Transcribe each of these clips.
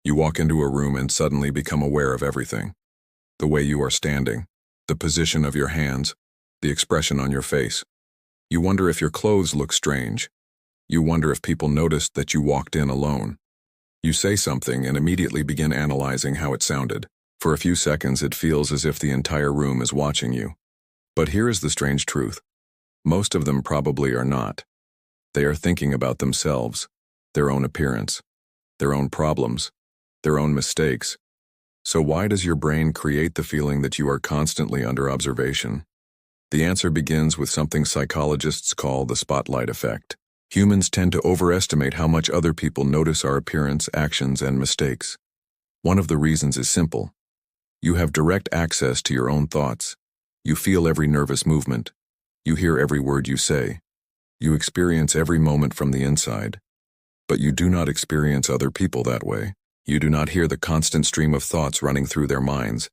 You walk into a room and suddenly become aware of everything. The way you are standing, the position of your hands, the expression on your face. You wonder if your clothes look strange. You wonder if people noticed that you walked in alone. You say something and immediately begin analyzing how it sounded. For a few seconds, it feels as if the entire room is watching you. But here is the strange truth. Most of them probably are not. They are thinking about themselves, their own appearance, their own problems, their own mistakes. So why does your brain create the feeling that you are constantly under observation? The answer begins with something psychologists call the spotlight effect. Humans tend to overestimate how much other people notice our appearance, actions, and mistakes. One of the reasons is simple. You have direct access to your own thoughts. You feel every nervous movement. You hear every word you say. You experience every moment from the inside. But you do not experience other people that way. You do not hear the constant stream of thoughts running through their minds.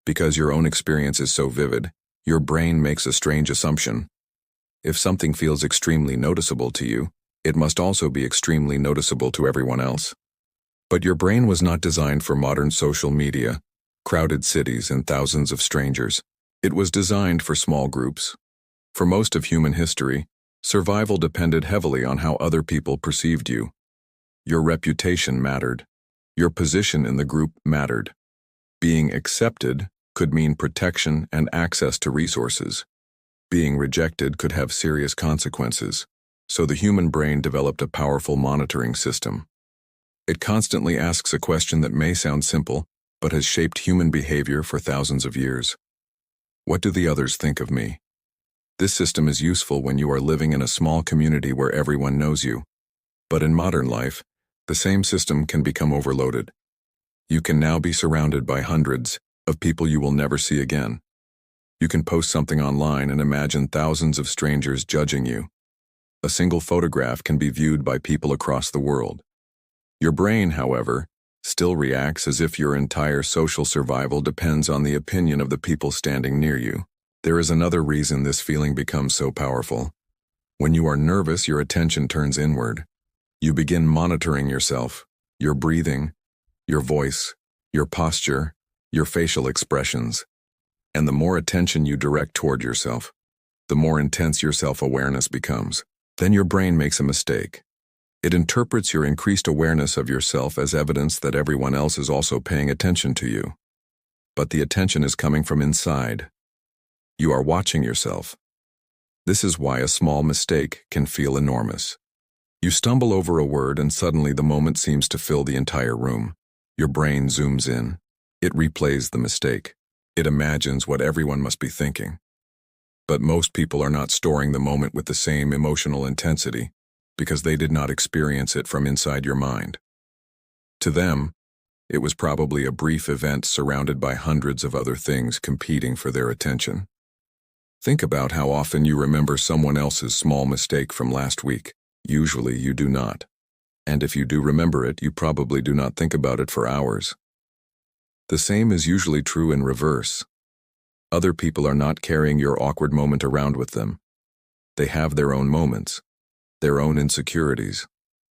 Because your own experience is so vivid, your brain makes a strange assumption. If something feels extremely noticeable to you, it must also be extremely noticeable to everyone else. But your brain was not designed for modern social media, crowded cities, and thousands of strangers. It was designed for small groups. For most of human history, survival depended heavily on how other people perceived you. Your reputation mattered. Your position in the group mattered. Being accepted could mean protection and access to resources. Being rejected could have serious consequences, so the human brain developed a powerful monitoring system. It constantly asks a question that may sound simple, but has shaped human behavior for thousands of years. What do the others think of me? This system is useful when you are living in a small community where everyone knows you. But in modern life, the same system can become overloaded. You can now be surrounded by hundreds of people you will never see again. You can post something online and imagine thousands of strangers judging you. A single photograph can be viewed by people across the world. Your brain, however, still reacts as if your entire social survival depends on the opinion of the people standing near you. There is another reason this feeling becomes so powerful. When you are nervous, your attention turns inward. You begin monitoring yourself, your breathing, your voice, your posture, your facial expressions. And the more attention you direct toward yourself, the more intense your self-awareness becomes. Then your brain makes a mistake. It interprets your increased awareness of yourself as evidence that everyone else is also paying attention to you. But the attention is coming from inside. You are watching yourself. This is why a small mistake can feel enormous. You stumble over a word and suddenly the moment seems to fill the entire room. Your brain zooms in. It replays the mistake. It imagines what everyone must be thinking. But most people are not storing the moment with the same emotional intensity because they did not experience it from inside your mind. To them, it was probably a brief event surrounded by hundreds of other things competing for their attention. Think about how often you remember someone else's small mistake from last week. Usually you do not. And if you do remember it, you probably do not think about it for hours. The same is usually true in reverse. Other people are not carrying your awkward moment around with them. They have their own moments, their own insecurities,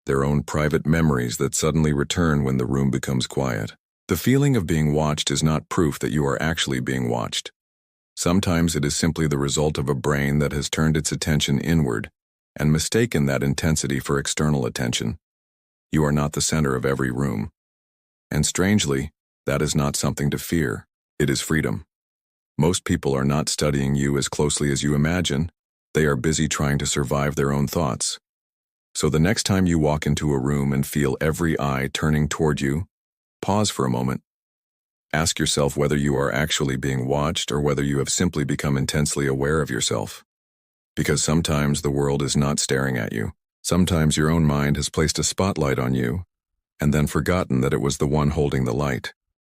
their own private memories that suddenly return when the room becomes quiet. The feeling of being watched is not proof that you are actually being watched. Sometimes it is simply the result of a brain that has turned its attention inward and mistaken that intensity for external attention. You are not the center of every room. And strangely, that is not something to fear. It is freedom. Most people are not studying you as closely as you imagine. They are busy trying to survive their own thoughts. So the next time you walk into a room and feel every eye turning toward you, pause for a moment. Ask yourself whether you are actually being watched or whether you have simply become intensely aware of yourself. Because sometimes the world is not staring at you. Sometimes your own mind has placed a spotlight on you and then forgotten that it was the one holding the light.